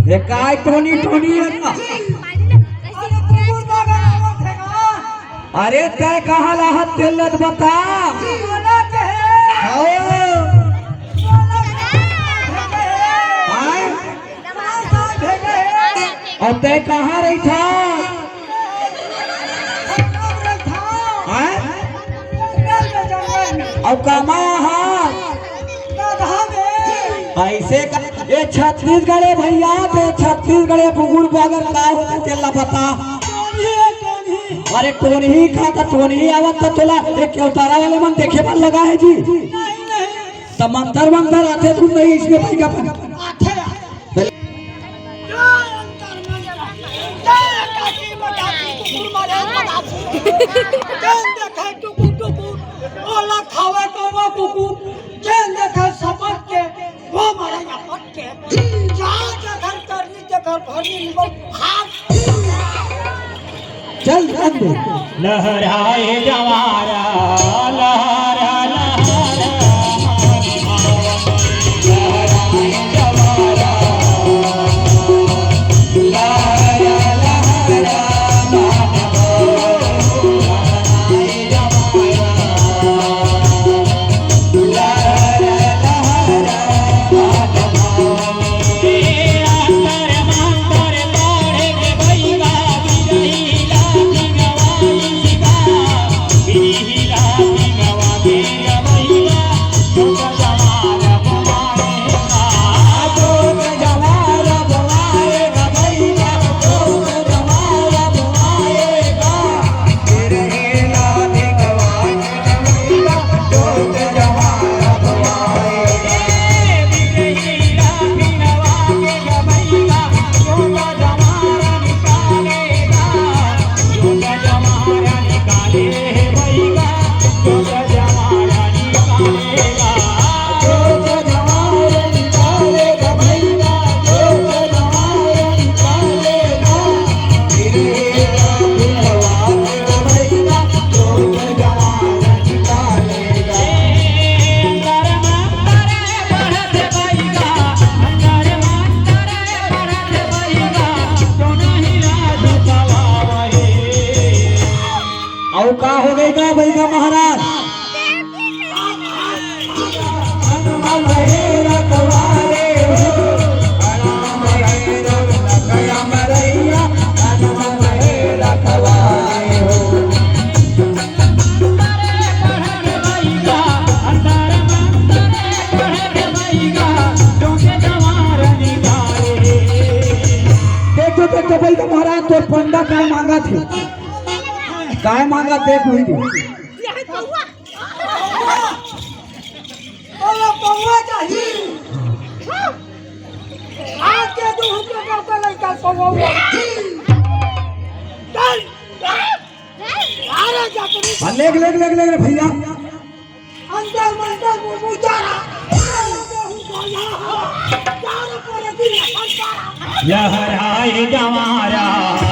ये काय Tony Tony है का? अरे तय कहा लाहत दिल्लत बता और तय कहाँ रही था? और कमा ऐसे ये छत्तीसगढ़ भैया तो छत्तीसगढ़ बुगुल अगर का होता तेला पता। अरे टोन ही खाता टोन ही आवत तो तोला एक केवतारा वाले मन देखे पर लगा है जी। तो मंतर मंतर आते तुम नहीं इसमें भाई का चल लहराए जवारा लहरा लहरा लहराए जवारा लहरा लहरा का हो गई का भाई का महाराज देखो देखो भाई का महाराज तो पंडा का मांगा थे काय मांगा देख हुई थी लेग लेग लेग लेग भैया लहराए जवारा।